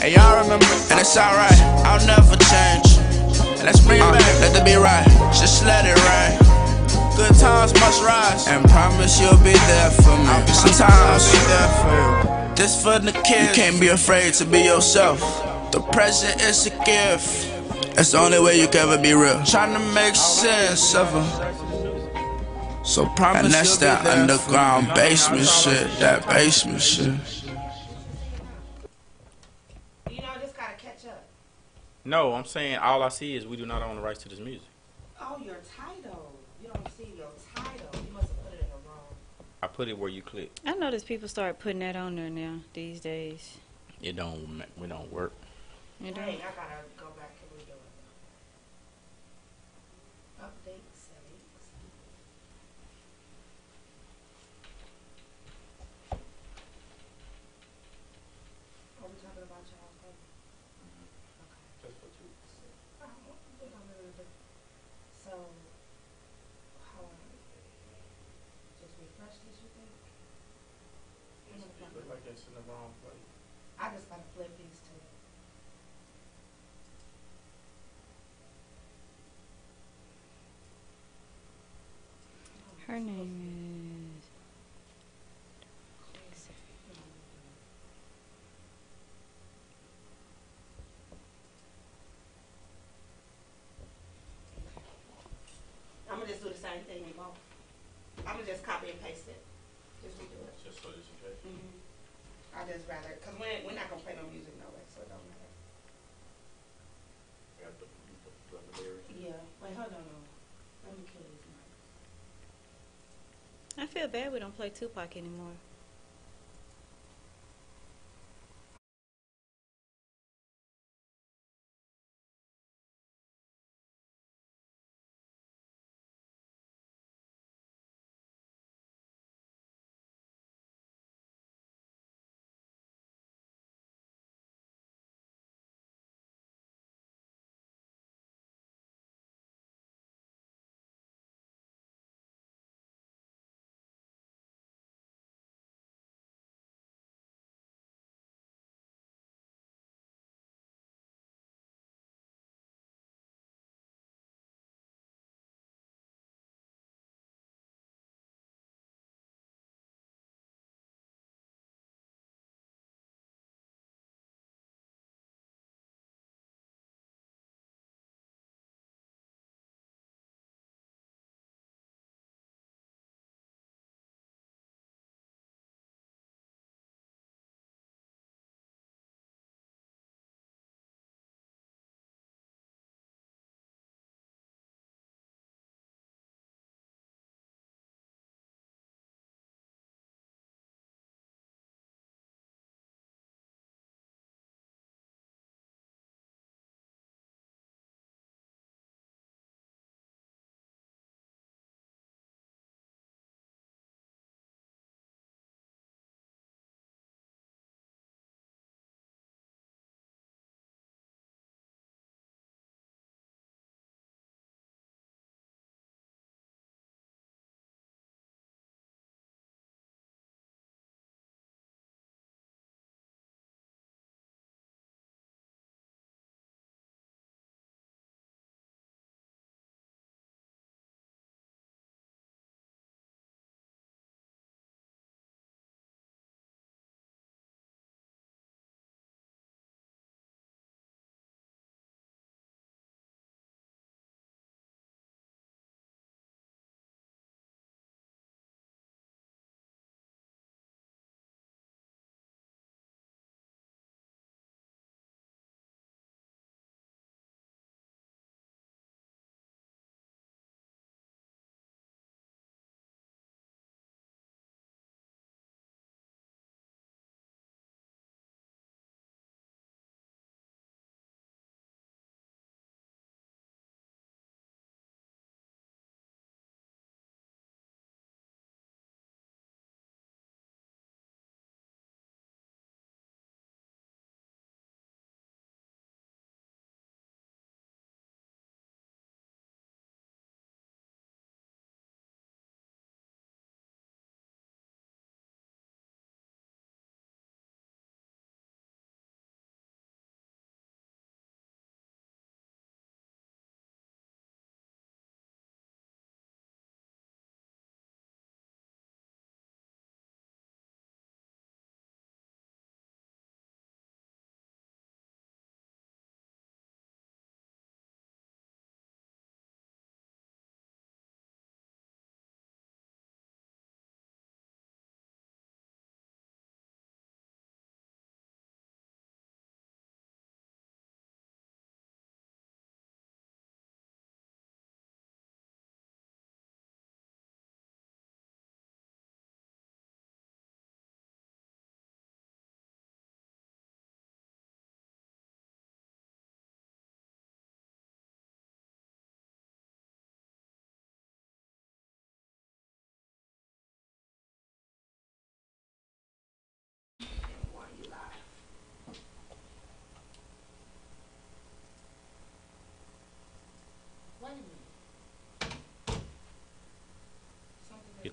And y'all remember, and it's alright, I'll never change. And let's bring it back, let it be right, just let it rain. Good times must rise, and promise you'll be there for me. Sometimes I'll be there for you. This for the kids, you can't be afraid to be yourself. The present is a gift, it's the only way you can ever be real. Trying to make sense of them. So promise. And that's that underground basement shit, that basement shit. You know, I just gotta catch up. No, I'm saying all I see is we do not own the rights to this music. Oh, your title. You don't see your title. You must have put it in the wrong. I put it where you click. I noticed people start putting that on there now these days. We don't work. You don't? Dang, I gotta go back and redo it. Update settings. Are we talking about y'all's phone? Okay. Just for two. Oh, I think I'm gonna do. So, how just refresh this, you think? It look like it's in the wrong place. I just gotta flip these two. Her name is... I'm gonna just do the same thing in both. I'm gonna just copy and paste it. Just redo it. Just so this okay. I just rather, cause we're not gonna play no music no way, so it don't matter. Got the lyrics. Yeah. Wait, hold on. Let me kill these mics. I feel bad we don't play Tupac anymore.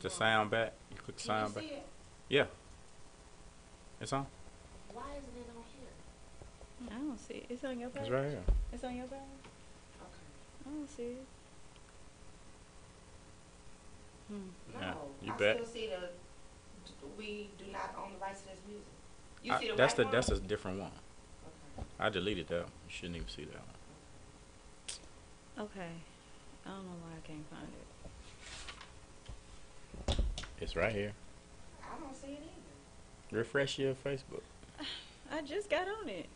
the sound back? You click the sound back. See it? Yeah. It's on. Why isn't it on here? I don't see it. It's on your page? It's right here. It's on your page? Okay. I don't see it. No, Yeah, you I bet. still see the. We do not own the rights to this music. You see the That's right that's one? a different one. Okay. I deleted that one. You shouldn't even see that one. Okay. I don't know why I can't find it. It's right here. I don't see it either. Refresh your Facebook. I just got on it.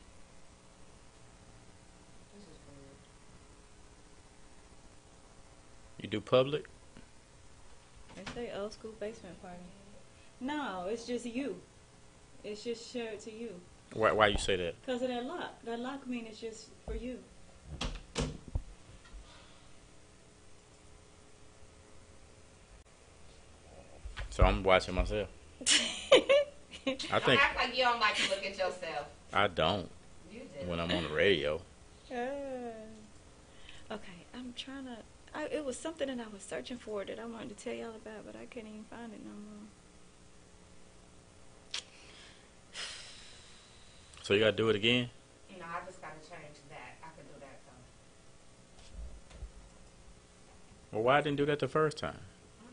This is weird. You do public? They say old school basement party. No, it's just you. It's just shared to you. Why you say that? Because of that lock. That lock mean it's just for you. So I'm watching myself. I Don't think act like you don't like to look at yourself. I don't You do. when I'm on the radio. Okay, I'm trying to. It was something that I was searching for that I wanted to tell y'all about, but I can't even find it no more. So you gotta do it again? No, I just gotta change that. I can do that though. Well, why I didn't do that the first time? I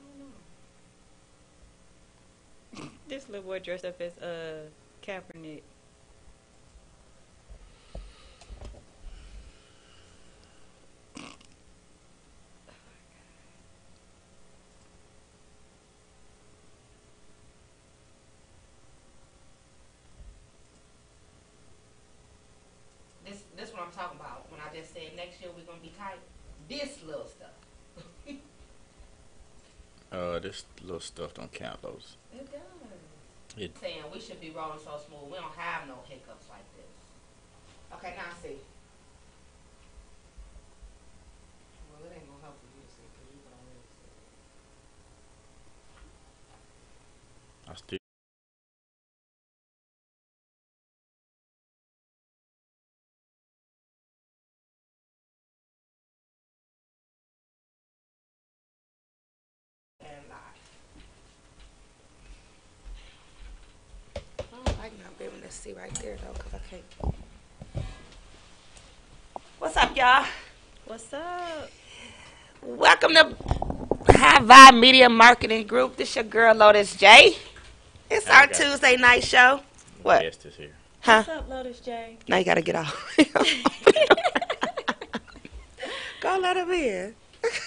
don't know. This little boy dressed up as Kaepernick. This what I'm talking about. When I just said next year we're gonna be tight. This little stuff. This little stuff don't count those. It does. It- Saying we should be rolling so smooth. We don't have no hiccups like this. Okay, now see. Well, it ain't gonna help for you to see because you can already see. I still. And live. I don't like not being able to see right there though, cause I can't. What's up, y'all? What's up? Welcome to HighVibe Media Marketing Group. This your girl Lotus J. It's I our got it. Tuesday night show. What? Guest is here. Huh? What's up, Lotus J? Now you gotta get off. Go let him in.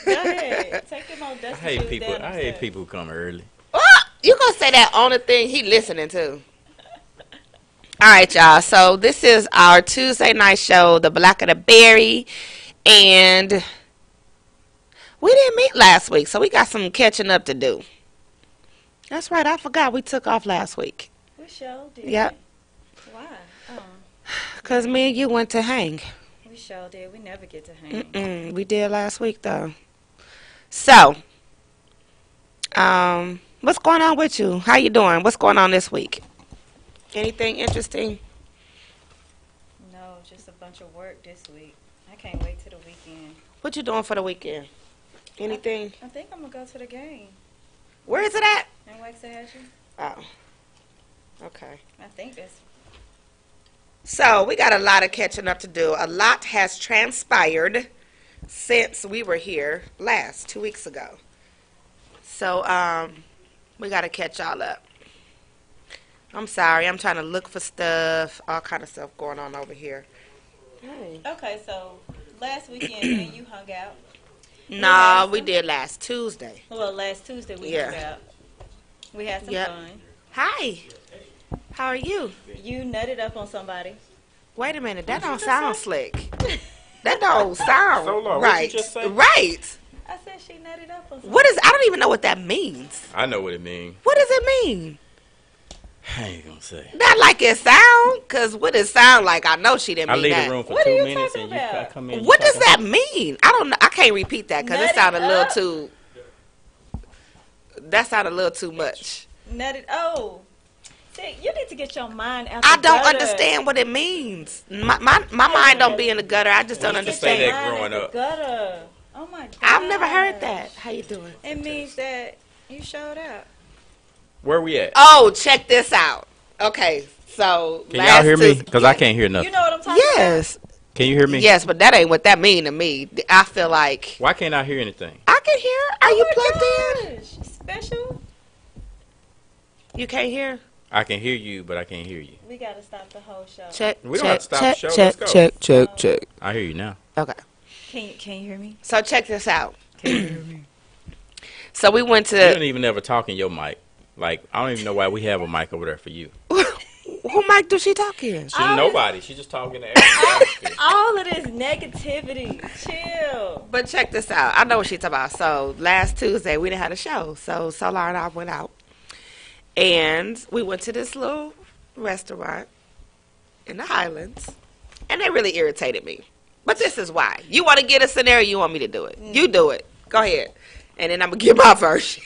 Go ahead. Take them on I dusty hate shoes people. down I and hate stuff. people who come early. Oh, you gonna say that on the thing he listening to? All right, y'all. So this is our Tuesday night show, the Black of the Berry, and we didn't meet last week, so we got some catching up to do. That's right. I forgot we took off last week. We sure did. Yep. Why? Oh, Cause me and you went to hang. we sure did. We never get to hang. We did last week though. So, what's going on with you? How you doing? What's going on this week? Anything interesting? No, just a bunch of work this week. I can't wait till the weekend. What you doing for the weekend? Anything? I think I'm gonna go to the game Where is it at? in Waxahachie. Oh, okay. I think that's. So we got a lot of catching up to do. A lot has transpired since we were here last 2 weeks ago. So we got to catch y'all up. I'm sorry. I'm trying to look for stuff. All kind of stuff going on over here. Hey. Okay, so last weekend me and you hung out. No, we did last Tuesday. Well, last Tuesday we Yeah. hung out. We had some Yep. fun. Hi. How are you? You nutted up on somebody. Wait a minute. That don't sound slick. That don't sound So, Laura, right. what'd you just say? Right. I said she nutted up on somebody. What is? I don't even know what that means. I know what it means. What does it mean? I ain't gonna say. Not like it sound, cause what it sound like, I know she didn't I mean leave that. the room for What are 2 you minutes talking and you about? come in. What does that mean? I don't know. I can't repeat that because it Nut it sounded a little up. too. That sounded a little too much. Nutted. Oh, see, you need to get your mind out. I the don't gutter. understand what it means. My mind don't be in the gutter. I just don't You used to say understand. that growing Mind out up. the gutter. Oh my god. I've never heard that. How you doing? It means that You showed up. Where we at? Oh, check this out. Okay, so Can y'all hear me? Tuesday- Because I can't hear nothing. You know what I'm talking Yes, Can you hear me? yes, but that ain't what that mean to me. I feel like Why can't I hear anything? I can hear. Are about? you plugged in? Gosh, special. You can't hear. I can hear you, but I can't hear you. We gotta stop the whole show. Check. We don't check, have to stop check, the show. check, Let's go. check, check, check. I hear you now. Okay. Can you hear me? So check this out. So we went You don't to even ever talk in your mic. Like, I don't even know why we have a mic over there for you. who mic does she talk in? She's nobody. She's just talking to everybody. All of this negativity. Chill. But check this out. I know what she's talking about. So last Tuesday we didn't have a show. So Solar and I went out, and we went to this little restaurant in the Highlands, and they really irritated me. But this is why. You want to get a scenario? You want me to do it? You do it. Go ahead, and then I'm gonna give my version.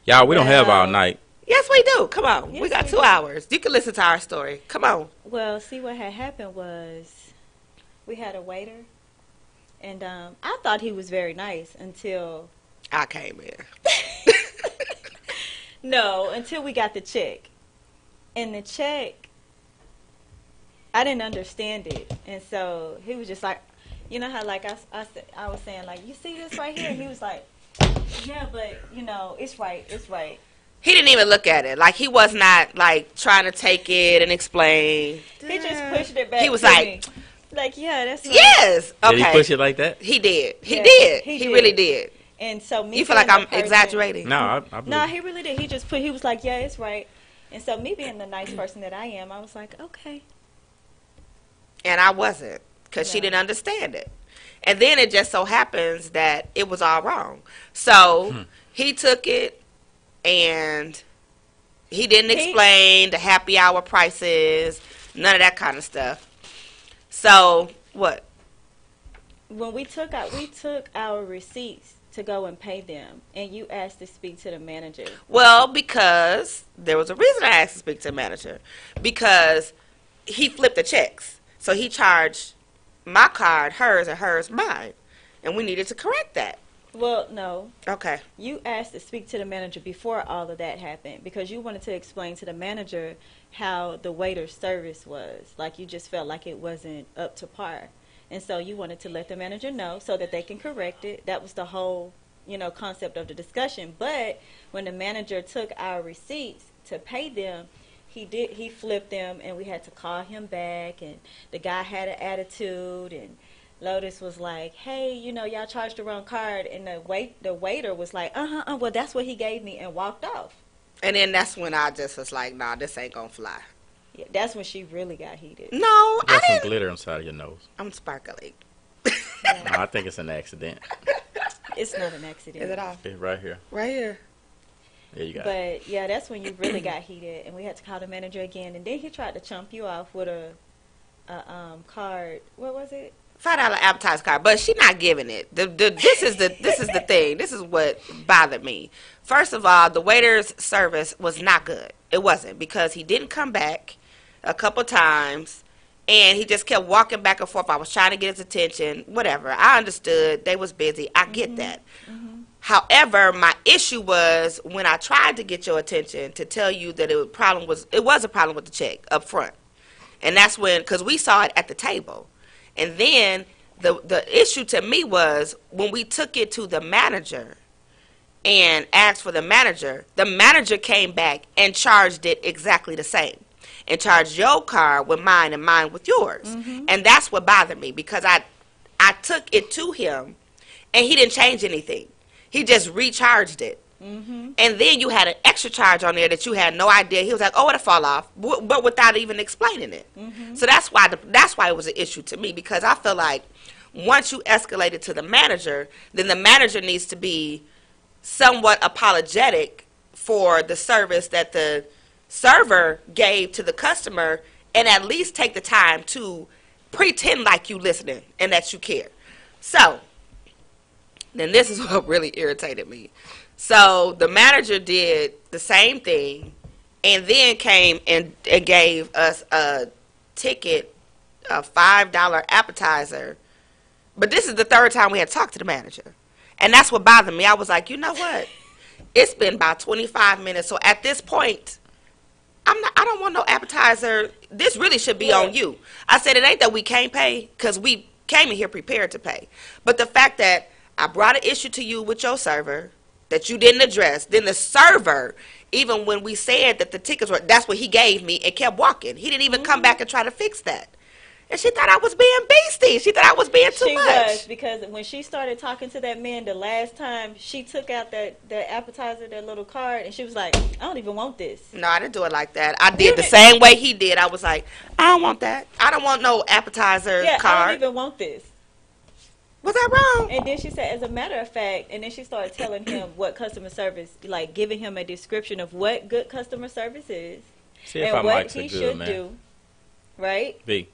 Y'all, we don't have all night. Yes, we do. Come on. Yes, we got we 2 do. hours. You can listen to our story. Come on. Well, see what had happened was we had a waiter, and I thought he was very nice until I came in. until we got the check, and the check I didn't understand it, and so he was just like, you know how like I was saying like, you see this right here, and he was like, yeah, but it's right, it's right. He didn't even look at it. Like, he was not, like, trying to take it and explain. He just pushed it back. He was to like, me. Like, yeah, that's right. yes. Okay. Did he push it like that? He did. He Yeah, did. he He did. really did. And so me. You feel like being I'm the person- exaggerating? No, I believe No, it. he really did. He was like, yeah, it's right. And so me being the nice person that I am, I was like, okay. And I wasn't, because she No. didn't understand it. And then it just so happens that it was all wrong. So he took it, and he didn't explain the happy hour prices, none of that kind of stuff. So, what? When we took our receipts to go and pay them, and you asked to speak to the manager. Well, because there was a reason I asked to speak to the manager. Because he flipped the checks. So he charged my card hers and hers mine. And we needed to correct that. Well, no. Okay. You asked to speak to the manager before all of that happened because you wanted to explain to the manager how the waiter's service was. Like, you just felt like it wasn't up to par. And so you wanted to let the manager know so that they can correct it. That was the whole, concept of the discussion. But when the manager took our receipts to pay them, he flipped them, and we had to call him back, and the guy had an attitude, and Lotus was like, hey, y'all charged the wrong card, and the waiter was like, well, that's what he gave me, and walked off. And then that's when I just was like, nah, this ain't gonna fly. Yeah, that's when she really got heated. No, You I got some didn't. glitter inside of your nose. I'm sparkling. No, I think it's an accident. It's not an accident. Is it off? It's right here. Right here. There you got it. But yeah, that's when you really got heated, and we had to call the manager again, and then he tried to chump you off with a card. What was it? $5 appetizer card, but she not giving it. This is the thing. This is what bothered me. First of all, the waiter's service was not good. It wasn't, because he didn't come back a couple times, and he just kept walking back and forth. I was trying to get his attention. Whatever. I understood they was busy. I get that. However, my issue was when I tried to get your attention to tell you that it was a problem with the check up front, and that's when, because we saw it at the table. And then the issue to me was when we took it to the manager and asked for the manager came back and charged it exactly the same and charged your card with mine and mine with yours. And that's what bothered me, because I took it to him and he didn't change anything. He just recharged it. And then you had an extra charge on there that you had no idea. He was like, oh, it'll fall off, but without even explaining it. So that's why it was an issue to me, because I feel like once you escalate it to the manager, then the manager needs to be somewhat apologetic for the service that the server gave to the customer, and at least take the time to pretend like you listening and that you care. So then this is what really irritated me. So the manager did the same thing, and then came and gave us a ticket, a $5 appetizer. But this is the third time we had talked to the manager. And that's what bothered me. I was like, you know what? It's been about 25 minutes. So at this point, I don't want no appetizer. This really should be on you. I said it ain't that we can't pay, because we came in here prepared to pay. But the fact that I brought an issue to you with your server that you didn't address, then the server, even when we said that the tickets were, that's what he gave me, and kept walking. He didn't even come back and try to fix that. And she thought I was being beastie. She thought I was being too much. She was, because when she started talking to that man the last time, she took out that appetizer, that little card, and she was like, I don't even want this. No, I didn't do it like that. I did the same way he did. I was like, I don't want that. I don't want no appetizer card. I don't even want this. Was that wrong? And then she said, as a matter of fact, and then she started telling him what customer service, like giving him a description of what good customer service is. See if and I'm what like he so should good, do. Right? B.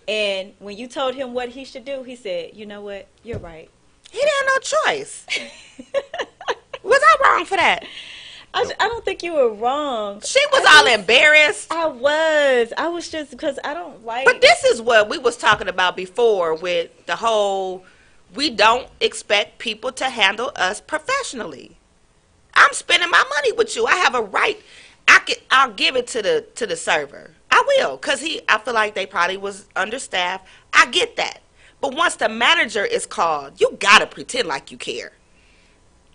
And when you told him what he should do, he said, you know what? You're right. He didn't have no choice. Was I wrong for that? I don't think you were wrong. She was all embarrassed. I was just, because I don't like. But this is what we was talking about before with the whole, we don't expect people to handle us professionally. I'm spending my money with you. I have a right. I'll give it to the server. I will, because I feel like they probably was understaffed. I get that. But once the manager is called, you got to pretend like you care.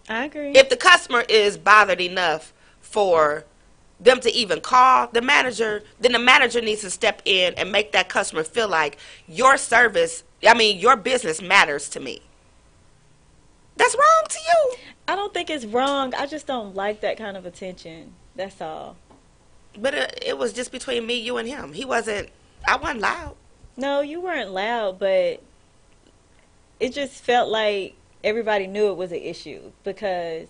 I agree. If the customer is bothered enough for them to even call the manager, then the manager needs to step in and make that customer feel like your business matters to me. That's wrong to you. I don't think it's wrong. I just don't like that kind of attention. That's all. But it was just between me, you, and him. I wasn't loud. No, you weren't loud, but it just felt like everybody knew it was an issue because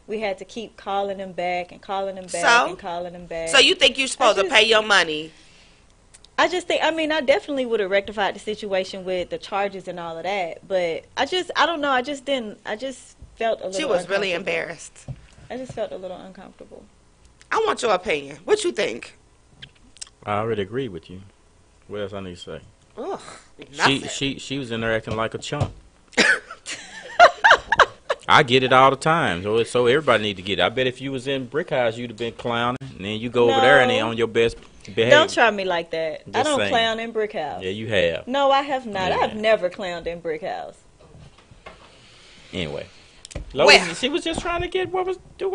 we had to keep calling them back and calling them back and calling them back. So you think you're supposed to pay your money? I just think, I definitely would have rectified the situation with the charges and all of that, but I don't know, I just felt a little She was really embarrassed. I just felt a little uncomfortable. I want your opinion. What you think? I already agree with you. What else I need to say? Ugh, she was in there acting like a chump. I get it all the time, so everybody need to get it. I bet if you was in Brick House, you'd have been clowning, and then you go over there and they on your best behavior. Don't try me like that. Just I don't saying. clown in Brick House. Yeah, you have. No, I have not. Yeah. I've never clowned in Brick House. Anyway. Lois, she was just trying to do what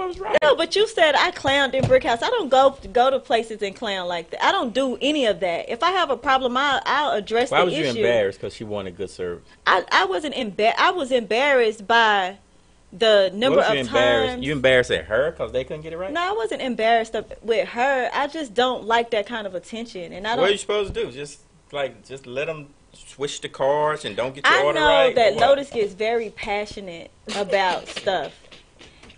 was right. No, but you said I clowned in Brick House. I don't go to places and clown like that. I don't do any of that. If I have a problem, I'll address the issue. Why was you embarrassed? Because she wanted good service. I wasn't embarrassed. I was embarrassed by the number of times. You embarrassed at her because they couldn't get it right? No, I wasn't embarrassed with her. I just don't like that kind of attention, and I don't. What are you supposed to do? Just let them switch the cards and don't get your order right? I know that Lotus gets very passionate about stuff.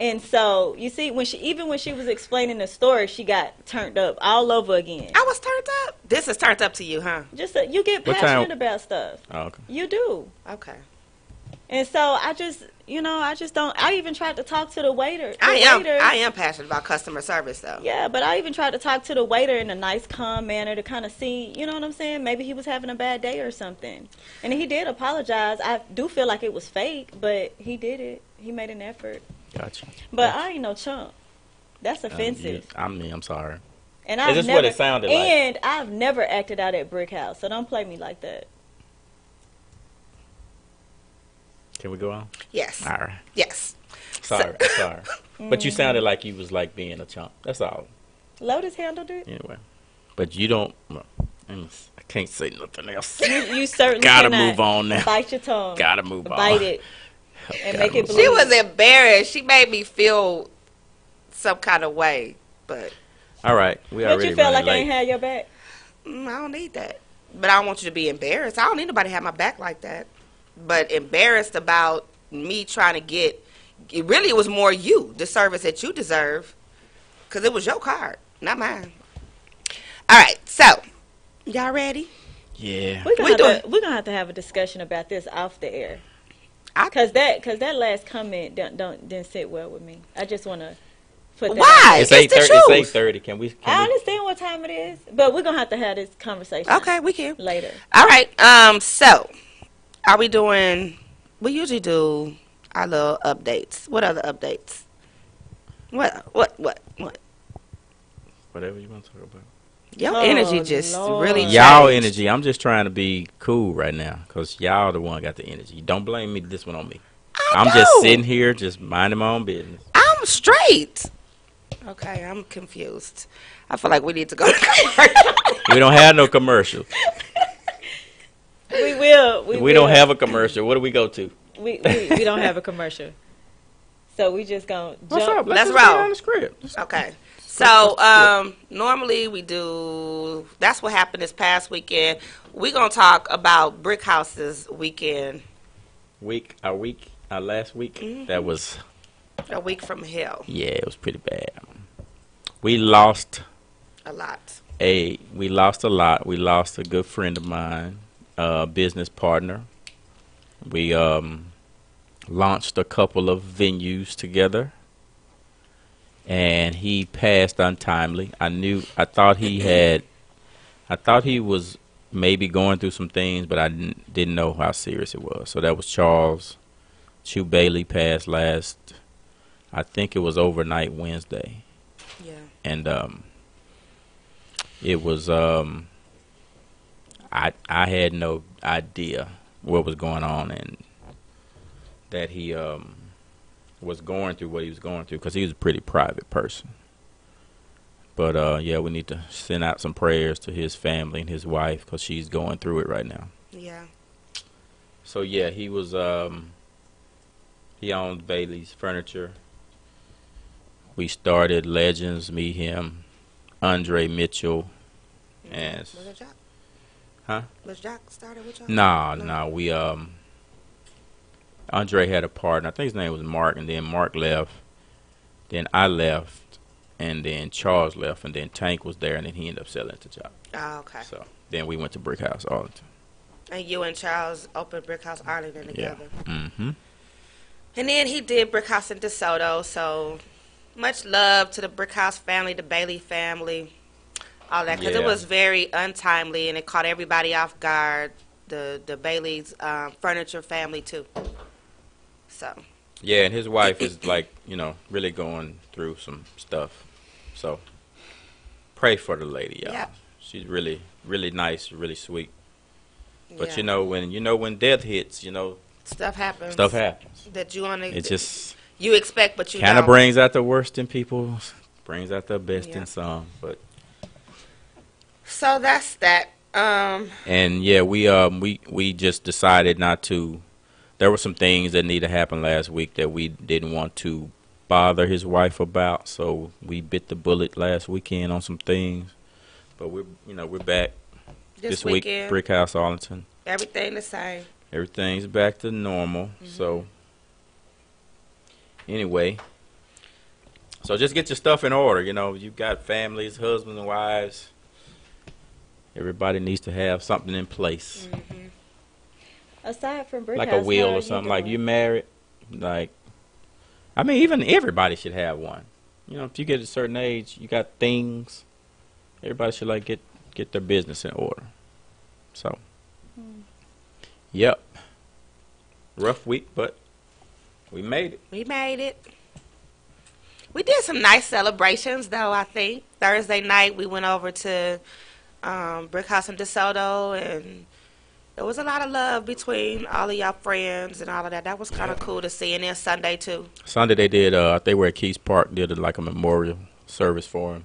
And so, you see, when she was explaining the story, she got turned up all over again. I was turned up? This is turned up to you, huh? Just you get passionate about stuff. Oh, okay. You do. Okay. And so, I just don't. I even tried to talk to the waiter. I am passionate about customer service, though. Yeah, but I even tried to talk to the waiter in a nice, calm manner to kind of see, you know what I'm saying? Maybe he was having a bad day or something. And he did apologize. I do feel like it was fake, but he did it. He made an effort. Gotcha. But I ain't no chump. That's offensive. I'm sorry. And Is this what it sounded like? And I've never acted out at Brick House, so don't play me like that. Can we go on? Yes. All right. Yes. Sorry. But you sounded like you was like being a chump. That's all. Lotus handled it. Anyway. But you don't. Well, I can't say nothing else. You certainly gotta cannot move on now. Bite your tongue. Gotta move on. Bite it. And make it bleed. She was embarrassed. She made me feel some kind of way. But all right. But you felt like I ain't had your back? I don't need that. But I don't want you to be embarrassed. I don't need nobody to have my back like that. But embarrassed about me trying to get, it was more you, the service that you deserve, because it was your card, not mine. All right, so, y'all ready? Yeah. We're gonna have to have a discussion about this off the air. Because that last comment didn't sit well with me. I just want to put that Why? It's 8:30. Can we? I understand what time it is, but we're gonna have to have this conversation. Okay, we can later. All right. So, are we doing? We usually do our little updates. What other updates? What? Whatever you want to talk about. Your Oh, energy just Lord. really Y'all changed. energy. I'm just trying to be cool right now, cause y'all the one got the energy. Don't blame me. This one on me. I'm just don't. sitting here, just minding my own business. I'm straight. Okay, I'm confused. I feel like we need to go to commercial. We don't have no commercial. We will. We don't have a commercial. What do we go to? We don't have a commercial. So we just gonna What's jump. up? Let's just get roll. on the script. Okay. So, normally we do, that's what happened this past weekend. We're going to talk about Brick House's weekend. Our last week, that was, A week from hell. yeah, it was pretty bad. We lost A lot. a lot. We lost a good friend of mine, a business partner. We launched a couple of venues together, and he passed untimely. I thought he was maybe going through some things, but I didn't know how serious it was. So that was Charles Chew Bailey, passed last, I think it was overnight Wednesday. Yeah. And it was I had no idea what was going on, and that he was going through what he was going through, because he was a pretty private person. But yeah, we need to send out some prayers to his family and his wife, because she's going through it right now. Yeah. So yeah, he was he owned Bailey's Furniture. We started Legends, me, him, Andre Mitchell, and Was it Jock? huh? Was Jock started with y'all? No, we Andre had a partner. I think his name was Mark, and then Mark left. Then I left, and then Charles left, and then Tank was there, and then he ended up selling it to Jock. Oh, okay. So then we went to Brick House Arlington. And you and Charles opened Brick House Arlington together. Yeah. Mm-hmm. And then he did Brick House in DeSoto. So much love to the Brick House family, the Bailey family, all that. Because it Yeah. was very untimely, and it caught everybody off guard. The Bailey's furniture family, too. So. Yeah, and his wife is like, really going through some stuff. So pray for the lady, y'all. Yeah. She's really, really nice, really sweet. But Yeah. when death hits, Stuff happens. stuff happens. That you want It just you expect, but you kind of don't. brings out the worst in people, brings out the best Yeah. in some. But So that's that. and yeah, we just decided not to. There were some things that needed to happen last week that we didn't want to bother his wife about, so we bit the bullet last weekend on some things. But we're back this week. weekend, Brick House Arlington. everything the same. Everything's back to normal. So anyway, so just get your stuff in order. You've got families, husbands and wives. Everybody needs to have something in place, Aside from Brick like House, a will how are or you something. Like doing? you married, even everybody should have one. If you get a certain age, you got things. Everybody should get their business in order. So, yep, rough week, but we made it. We made it. We did some nice celebrations, though, I think. Thursday night, we went over to Brick House in DeSoto, and there was a lot of love between all of y'all friends and all of that. That was kind of cool to see. And then Sunday, too. Sunday they did. They were at Keys Park. Did a memorial service for him.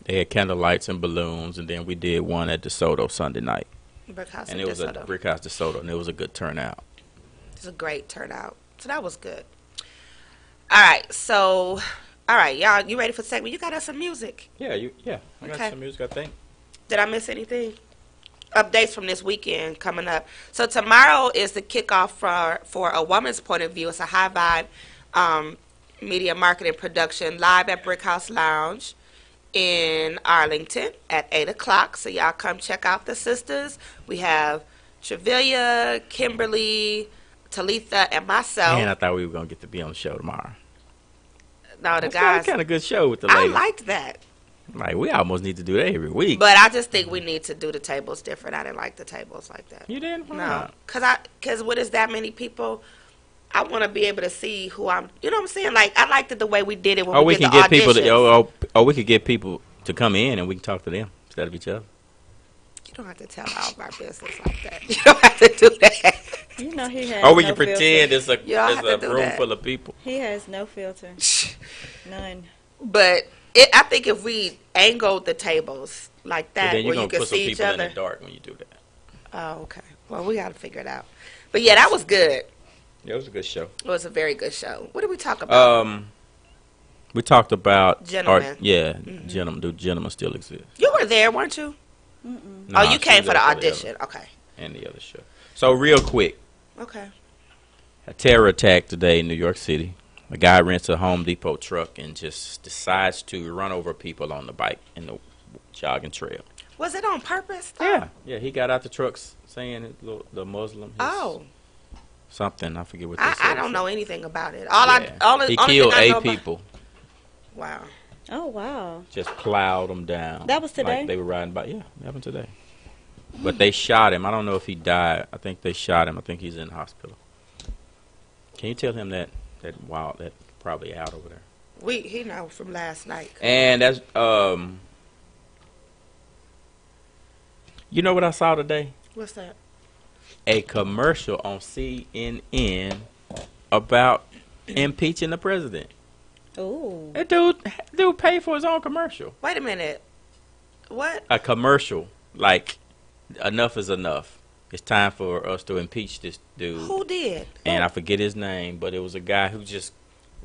They had candle lights and balloons, and then we did one at DeSoto Sunday night. Brick House And in it was DeSoto. at Brick House DeSoto, and it was a good turnout. It was a great turnout. So that was good. All right. So, all right, y'all, you ready for the segment? You got us some music. Yeah, I got Okay. some music, I think. Did I miss anything? Updates from this weekend coming up. So tomorrow is the kickoff for A Woman's Point of View. It's a HighVibe media marketing production live at Brick House Lounge in Arlington at 8 o'clock. So y'all come check out the sisters. We have Trevelia, Kimberly, Talitha, and myself. Man, I thought we were going to get to be on the show tomorrow. No, the That's guys. kind of good show with the I ladies. liked that. Like, we almost need to do that every week. But I just think we need to do the tables different. I didn't like the tables like that. You didn't? Why No, not? because what is that many people? I want to be able to see who I'm. You know what I'm saying? Like I liked it the way we did it when Or we we did can the get people to, auditions. or we could get people to come in and we can talk to them instead of each other. You don't have to tell all of our business like that. You don't have to do that. You know he has Or we no can pretend filter. it's You don't have a to do room that. full of people. He has no filter. None. But I think if we angled the tables like But that, then you're where you gonna could put some see each people in other. the dark when you do that. Oh, okay. Well, we got to figure it out. But yeah, that was good. Yeah, it was a good show. It was a very good show. What did we talk about? We talked about Gentlemen. gentlemen. Do gentlemen still exist? You were there, weren't you? Mm-mm. Nah, Oh, you she came was for the there audition. Okay. and the other show. So real quick, Okay. a terror attack today in New York City. A guy rents a Home Depot truck and just decides to run over people on the bike in the jogging trail. Was it on purpose? Though? Yeah, yeah. He got out the truck saying the Muslim. Oh, something I forget what they said. I don't know anything about it. All Yeah. all He only killed thing I know 8 people. Wow. Oh, wow. Just plowed them down. That was today? Like they were riding by. Yeah, it happened today. But they shot him. I don't know if he died. I think they shot him. I think he's in the hospital. Can you tell him that probably out over there? He know from last night. And that's you know what I saw today? What's that? A commercial on CNN about impeaching the president. Ooh. That dude paid for his own commercial. Wait a minute. What? A commercial like enough is enough. It's time for us to impeach this dude. Who did? And I forget his name, but it was a guy who just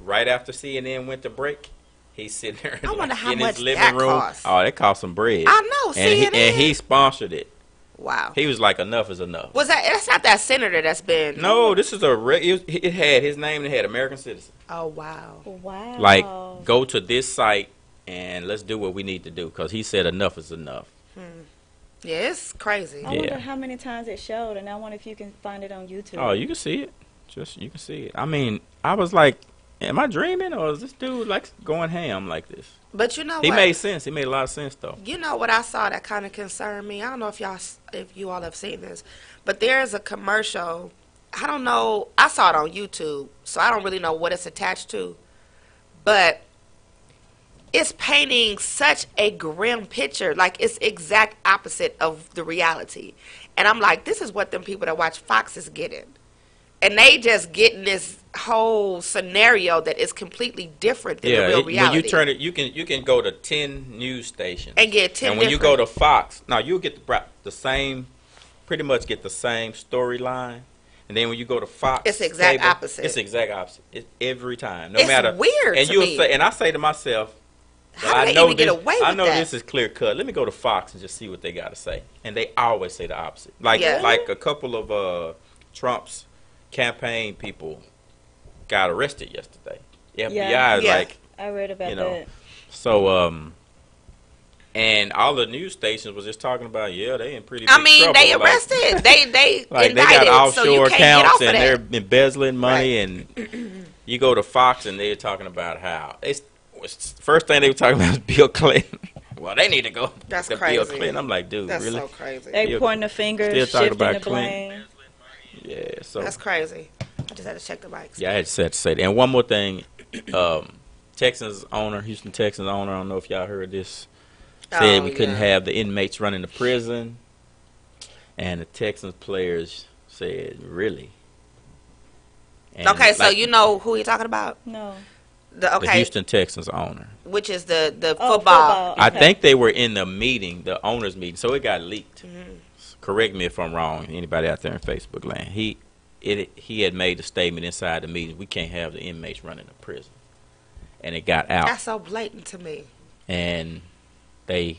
right after CNN went to break, he's sitting there I wonder how in much his living that room. cost. Oh, that cost some bread. I know, CNN. And he sponsored it. Wow. He was like, enough is enough. That's not that senator that's been. No, this is it had his name and it had American citizen. Oh, wow. Wow. Like, go to this site and let's do what we need to do because he said enough is enough. Yeah, it's crazy. I Yeah. wonder how many times it showed, and I wonder if you can find it on YouTube. Oh, you can see it. You can see it. I mean, I was like, am I dreaming or is this dude like going ham like this? But you know He what? made sense. He made a lot of sense though. You know what I saw that kind of concerned me? I don't know if you all have seen this, but there is a commercial. I don't know. I saw it on YouTube, so I don't really know what it's attached to. But it's painting such a grim picture. Like, it's exact opposite of the reality. And I'm like, this is what them people that watch Fox is getting. And they just getting this whole scenario that is completely different than the real reality. When you turn it, you can go to 10 news stations and get 10 And when different. you go to Fox, now you'll get the same, pretty much get the same storyline. And then when you go to Fox, It's the exact cable, opposite. It's the exact opposite. It's every time, no It's matter. weird And to you'll me. say, and I say to myself, How well, do I they know even get this, away I with know that? this is clear cut. Let me go to Fox and just see what they got to say. And they always say the opposite. Like Yeah. like a couple of Trump's campaign people got arrested yesterday. The FBI is Yeah. like, I read about you know, that. so and all the news stations was just talking about, they in pretty big I mean, trouble. they Like- arrested. they like indicted, they got offshore so you can't get accounts off of and that. they're embezzling money and you go to Fox and they're talking about how first thing they were talking about is Bill Clinton. Well, they need to go That's to crazy. Bill Clinton. I'm like, dude, That's really? so crazy. They Still- pointing the fingers, still talking shifting about the Clinton. blame. Yeah, so That's crazy. I just had to check the mics. yeah, I had to say that. And one more thing, Texans owner, Houston Texans owner, I don't know if y'all heard this, said we couldn't have the inmates running the prison, and the Texans players said, really? And Okay, so like, you know who you're talking about? No. the Houston Texans owner. Which is the Oh, football. I Okay. think they were in the meeting, the owners' meeting, so it got leaked. Correct me if I'm wrong. Anybody out there in Facebook land? He had made a statement inside the meeting. We can't have the inmates running the prison, and it got out. That's so blatant to me. And they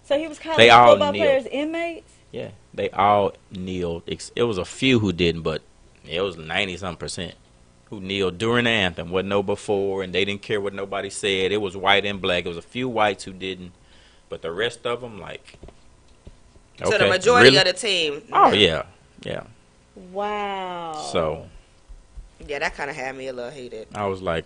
So he was calling They all football kneel. players inmates? they all kneeled. It was a few who didn't, but it was 90-some% who kneeled during the anthem. Wasn't no before, and they didn't care what nobody said. It was white and black. It was a few whites who didn't, but the rest of them, like, So the okay, majority really? of the team. Oh yeah. Wow. So Yeah, that kind of had me a little heated. I was like,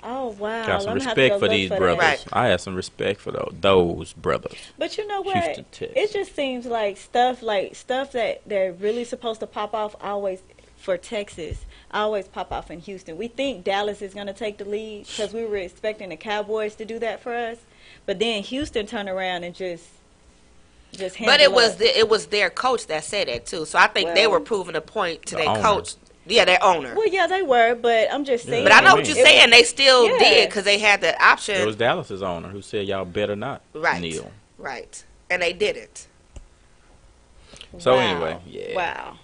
Oh, wow. got some I'm gonna have to respect go for look these that. brothers. Right. I had some respect for those brothers. But you know what? Houston Texans. It just seems like stuff that they're really supposed to pop off always for Texas, I always pop off in Houston. We think Dallas is going to take the lead because we were expecting the Cowboys to do that for us, but then Houston turned around and just But it handled was us. it was their coach that said that too. So I think they Well, were proving a point to The their owner. coach. Yeah, their owner. Well, yeah, they were, but I'm just Yeah, saying. But I know what what you you're mean. saying. They still Yeah. did because they had the option. It was Dallas's owner who said y'all better not Right. kneel. Right. And they did it. So Wow. anyway, yeah. Wow.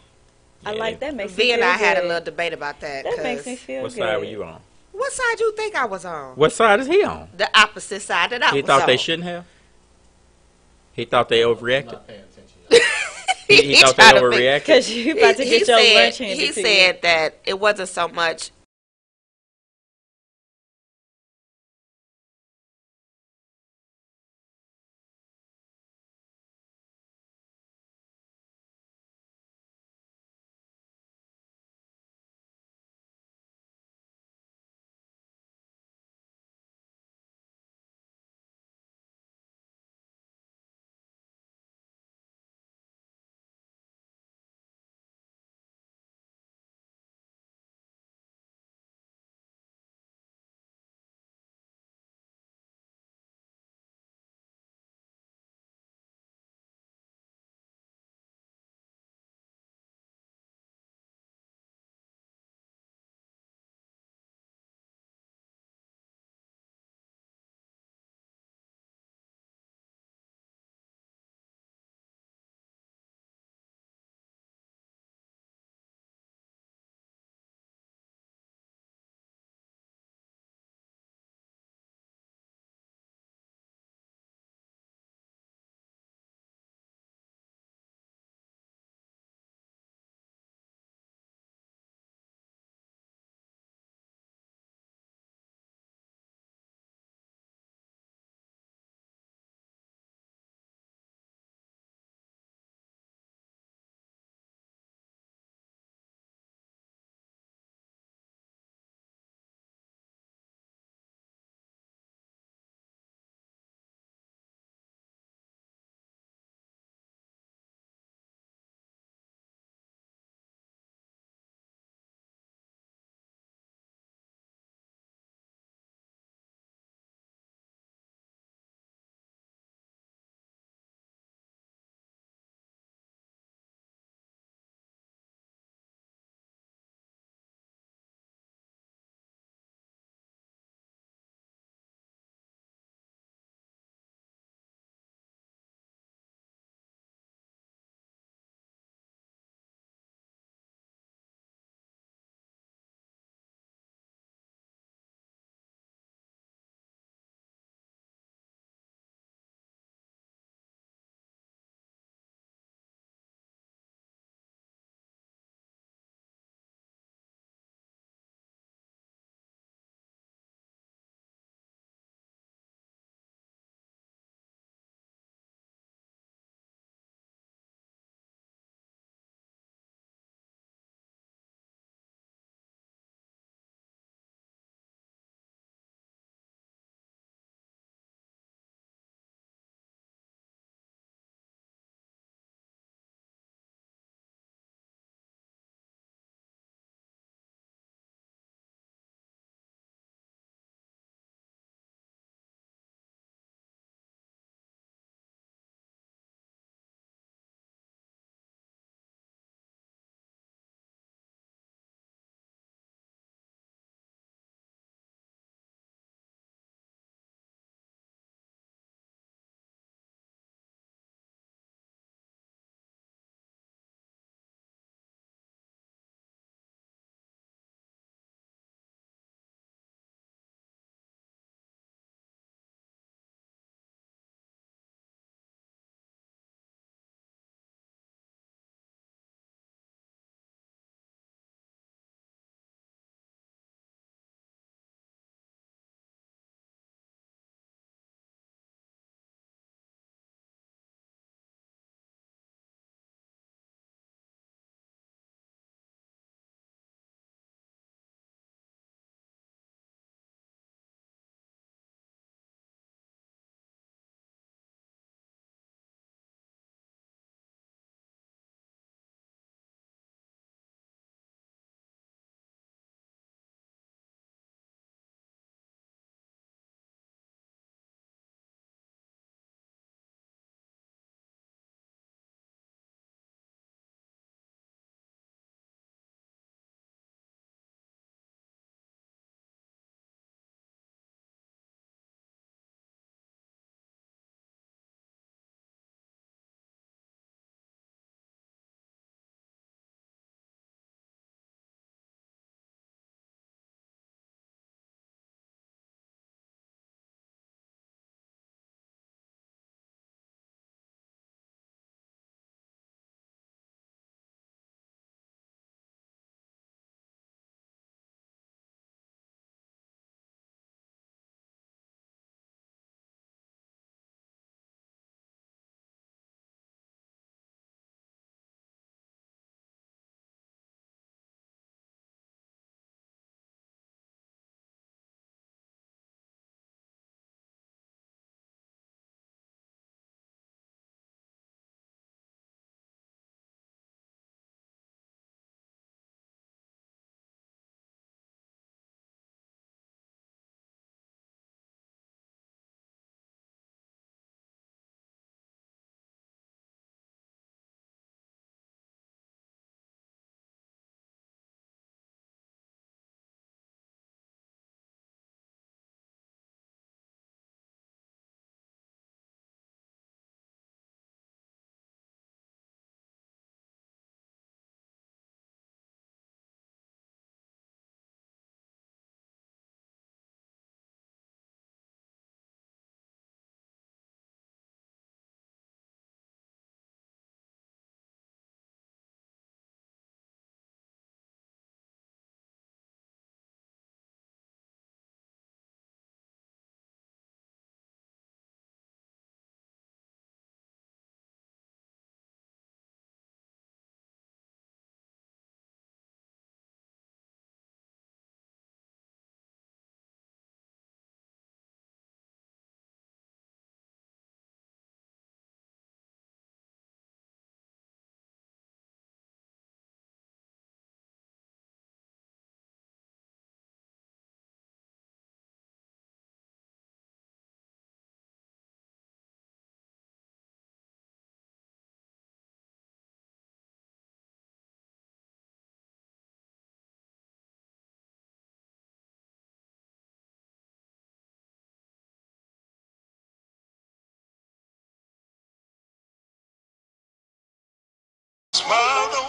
I Yeah. like that. Makes V me and feel I had a good. little debate about that. That makes 'Cause me feel What good. side were you on? what side you think I was on? What side is he on? The opposite side that I He was thought on. they shouldn't have. He thought they I'm overreacted. not paying attention. He thought they tried to be- overreacted. Because you about to He get your said, lunch handed he to said that it wasn't so much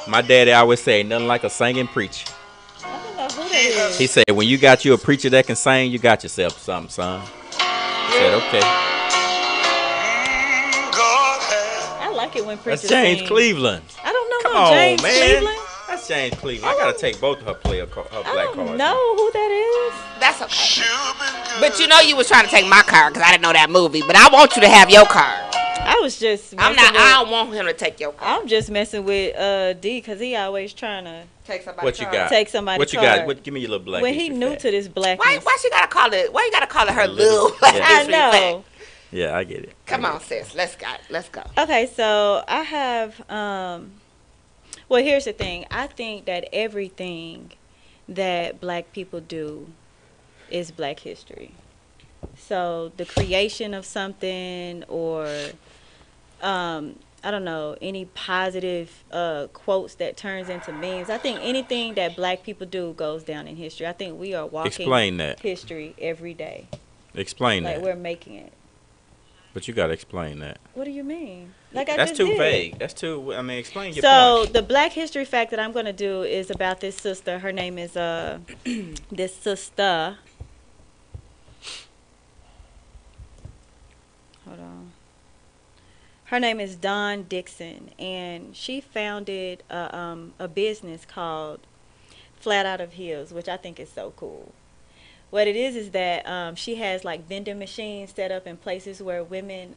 My daddy always say, nothing like a singing preacher. I don't know who that is. He said, when you got you a preacher that can sing, you got yourself something, son. I said, okay. I like it when preachers That's James sing. Cleveland. I don't know Come no on, James man. Cleveland. That's James Cleveland. I gotta take both of her her I black don't cards. know who that is. That's okay. But you know you was trying to take my card because I didn't know that movie. But I want you to have your card. I was just. I don't want him to take your card. I'm just messing with D because he always trying to Take somebody. What you card. got? take somebody's What you card. got? What, give me your little black. When he history new fact. to this blackness. Why she gotta call it? Why you gotta call it her little? Yeah. I know. Yeah, I get it. Come on, sis. Let's go. Okay, so I have. Well, here's the thing. I think that everything that black people do is black history. So the creation of something or I don't know, any positive quotes that turns into memes. I think anything that black people do goes down in history. I think we are walking Explain that. history every day. Explain Like that. we're making it. But you gotta explain that. What do you mean? Like I That's just too did. vague. That's too. I mean, explain your So point. the black history fact that I'm going to do is about this sister. Her name is this sister. Hold on. Her name is Dawn Dixon, and she founded a business called Flat Out of Heels, which I think is so cool. What it is that she has like vending machines set up in places where women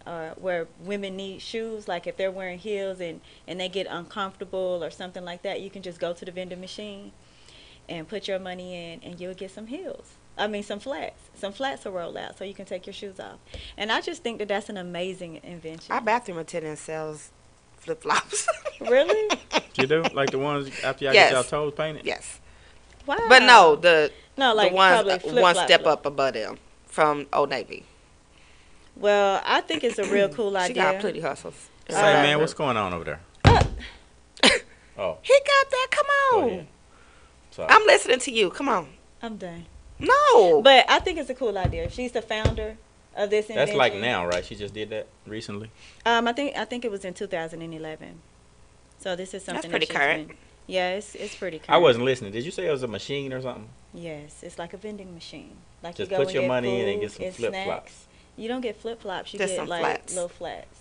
need shoes. Like if they're wearing heels and they get uncomfortable or something like that, you can just go to the vending machine and put your money in, and you'll get some heels. I mean, some flats. Some flats will roll out so you can take your shoes off. And I just think that that's an amazing invention. Our bathroom attendant sells flip flops. Really? You do like the ones after y'all Yes. get y'all toes painted? Yes, Wow. but no, the like ones probably one flip-flop step flip. up above them from Old Navy. Well, I think it's a real cool idea. She got plenty hustles. Say, Uh, man, what's going on over there? Oh, He got that. Come go on. ahead. Sorry. I'm listening to you. Come on. I'm done. No. But I think it's a cool idea. She's the founder of this invention. That's like now, right? She just did that recently. I think it was in 2011. So this is something pretty that she's current. been- yeah, it's pretty current. I wasn't listening. Did you say it was a machine or something? Yes, it's like a vending machine. Like Just you go put your get money in and food get some flip snacks. flops, You don't get flip flops. You Just get some like flats. little flats.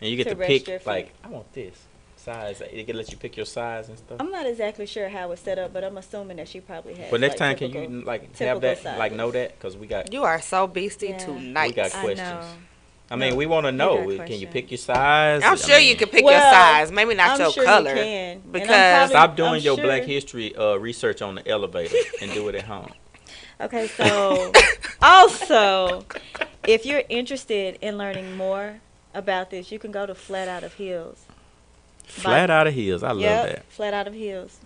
and you get To to rest pick. your feet. Like, I want this size. They can let you pick your size and stuff. I'm not exactly sure how it's set up, but I'm assuming that she probably has. But next like, time, typical- can you like have typical that, like sizes. know that? Because we got. You are so beastie Yeah. tonight. We got I questions. know. I mean, No, we want to we know. got Can you questions. pick your size? I'm I sure mean, you can pick your Well, size. Maybe not I'm your sure color. you can. And I'm Because probably- Stop doing I'm your sure- Black History research on the elevator and do it at home. Okay, so also, if you're interested in learning more about this, you can go to Flat Out of Heels. Flat Out of Heels. I love that. Flat Out of Heels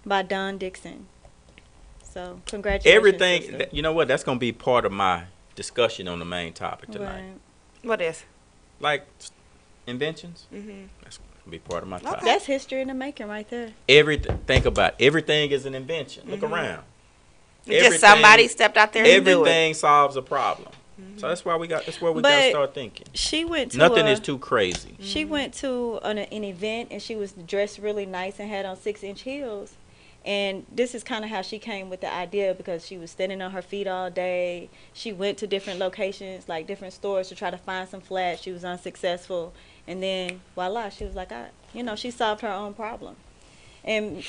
by Dawn Dixon. So, congratulations. Everything. sister. You know what? That's gonna be part of my discussion on the main topic tonight. Right. What is? Like inventions. Mm-hmm. That's gonna be part of my topic. That's history in the making right there. Everything. Think about it. Everything is an invention. Look Mhm. around. Just somebody stepped out there and do it. Everything solves a problem. So that's why we got. That's where we got to But start thinking. She went to Nothing a- is too crazy. She went to an event and she was dressed really nice and had on 6-inch heels. And this is kind of how she came with the idea because she was standing on her feet all day. She went to different locations, like different stores to try to find some flats. She was unsuccessful. And then, voila, she was like, she solved her own problem. And,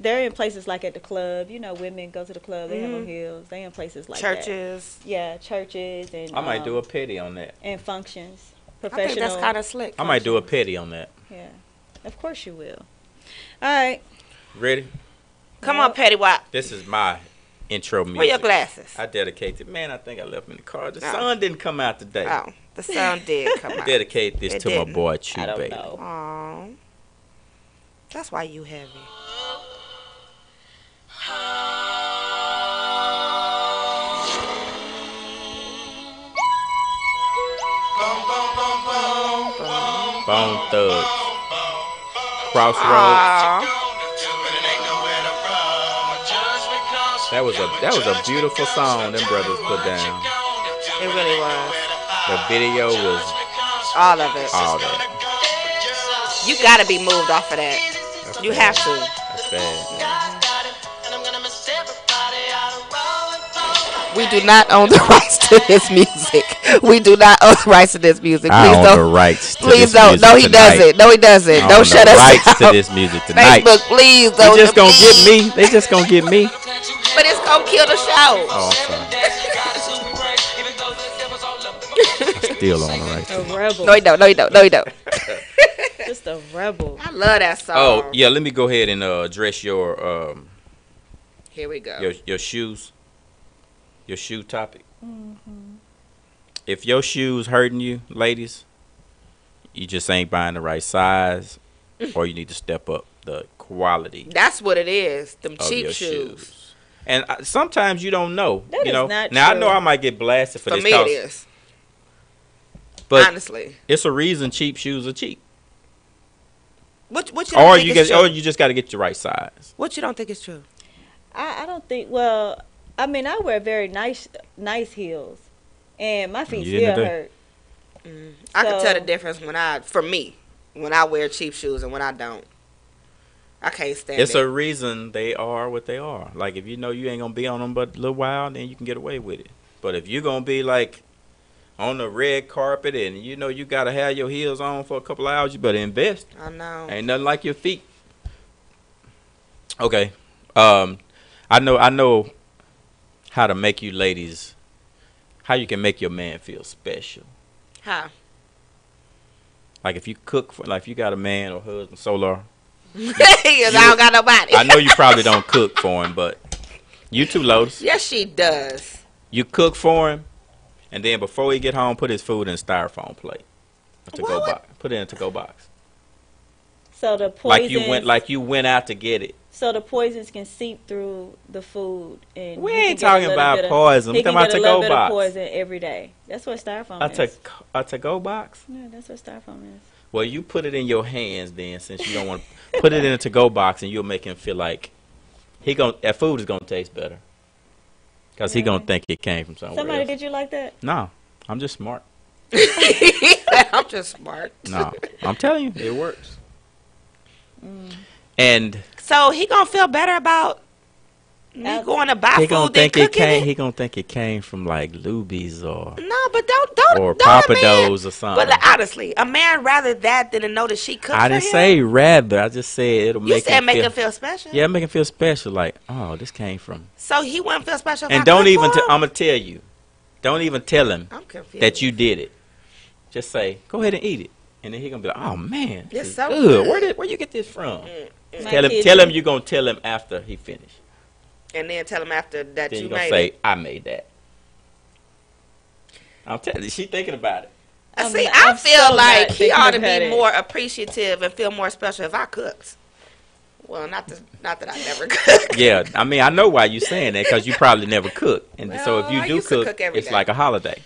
they're in places like at the club. Women go to the club, they have on heels. They in places like that. Churches. Yeah, churches and I might do a petty on that. and functions. I think Professional. that's kind of slick. I might do a petty on that. Yeah, of course you will. All right. Ready? Come on, Petty Wop. This is my intro music. Where your glasses? I dedicate it. Man, I think I left them in the car. The Oh. sun didn't come out today. Oh, the sound did come out. Dedicate this It to didn't. my boy Chew I don't Baby. know. Aw. That's why you heavy. Bone Thugs. Crossroads. Aw. That was a beautiful song them brothers put down. It really was. The video was All of it. all that. You gotta be moved off of that. You have to. That's bad. We do not own the rights to this music. We do not own the rights to this music. I Please own don't. the rights to Please this don't. music No, he tonight. doesn't. No, he doesn't. I Don't own shut the us rights down. to this music tonight. Facebook, please They don't. just gonna get me. They just gonna get me. But it's gonna kill the show. Oh, I'm sorry. Still on the right. A rebel. No, he don't. No, he don't. No, he don't. Just a rebel. I love that song. Oh yeah, let me go ahead and address your Here we go. your shoes, your shoe topic. If your shoes hurting you, ladies, you just ain't buying the right size, or you need to step up the quality That's what it is. Them of cheap your shoes. And sometimes you don't know. That you is know. not Now I true. know I might get blasted for For this. me, it is. But Honestly. it's a reason cheap shoes are cheap. What you don't think is true? Or you just got to get your right size. What you don't think is true? I don't think. Well, I mean, I wear very nice heels, and my feet You didn't still today? hurt. I can tell the So- difference for me, when I wear cheap shoes and when I don't. I can't stand It's it. a reason they are what they are. Like if you know you ain't gonna be on them but a little while, then you can get away with it. But if you're gonna be like on the red carpet and you know you gotta have your heels on for a couple hours, you better invest. I know. Ain't nothing like your feet. Okay. I know how to make you ladies, how you can make your man feel special. How? Like if you cook for, like if you got a man or husband, Solar. Because I don't got nobody. I know you probably don't cook for him, but you too, Lotus. Yes, she does. You cook for him, and then before he get home, put his food in a styrofoam plate, a to-go What? box. Put it in a to-go box. So the poisons, Like you went out to get it. so the poisons can seep through the food, and We he can ain't get a talking little about bit of- poison. We He talking can about get a little to-go bit of box. poison every day. That's what styrofoam is. A to-go box. Yeah, that's what styrofoam is. Well, you put it in your hands then, since you don't want to put it in a to-go box, and you'll make him feel like that food is gonna taste better, cause he gonna think it came from somewhere Somebody else. did you like that? No, I'm just smart. I'm just smart. No, I'm telling you, it works. And So he gonna feel better about me going to buy he food gonna than think it cooking came. it? He gonna think it came from like Luby's or No, but don't or don't Papa a man- Do's or something. But like, honestly, a man rather that than to know that she cooked I for didn't him. say rather. I just said it'll You make said him make feel. him feel special. Yeah, make him feel special. Like, oh, this came from. So he wouldn't feel special. If And I don't cooked even. for him? I'm gonna tell you. Don't even tell him I'm confused. that you did it. Just say, go ahead and eat it, and then he gonna be like, oh man, this It's is so good. good. Where you get this from? My Tell him. kids- Tell him you gonna tell him after he finished. And then tell him after that Then you you gonna made say, it. I made that. I'm telling you, she thinking about it. See, I I'm feel so like not he ought to thinking about be it. more appreciative and feel more special if I cooked. Well, not that I never cooked. Yeah, I mean, I know why you saying that, because you probably never cook, and so if Well, you I do used to cook, cook every it's day. like a holiday.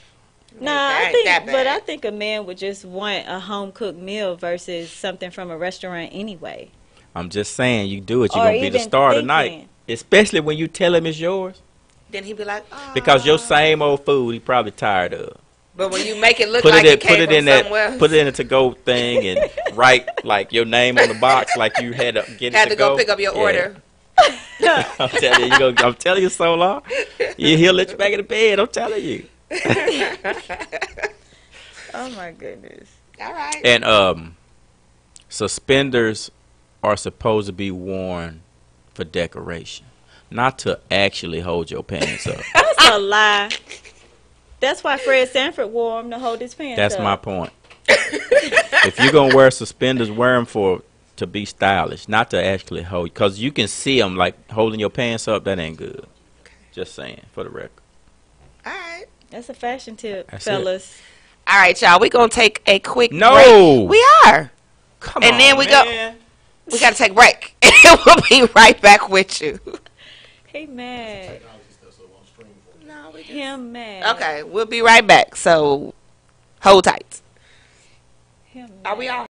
No, That I ain't think, that but bad. I think a man would just want a home cooked meal versus something from a restaurant anyway. I'm just saying, you do it, you're Or gonna be the even star tonight. thinking. Especially when you tell him it's yours, Then he'd be like, oh. because your same old food he probably tired of. But when you make it look Put like it it came from somewhere else, put it in a to-go thing, and write like your name on the box, like you had to get it had to to go pick up your Yeah. order. I'm telling you, so long. He'll let you back in the bed. I'm telling you. Oh my goodness. All right. And suspenders are supposed to be worn for decoration, not to actually hold your pants up. That's a lie. That's why Fred Sanford wore them to hold his pants That's up. my point. If you're gonna wear suspenders, wear them to be stylish, not to actually hold. Because you can see them like holding your pants up. That ain't good. Just saying, for the record. All right. That's a fashion tip, That's fellas. All right, y'all. We're going to take a quick No. break. We are. Come And on, then we man. We got to take a break. And we'll be right back with you. He mad. No, we Him mad. Okay, we'll be right back. So hold tight. Him Are we mad. all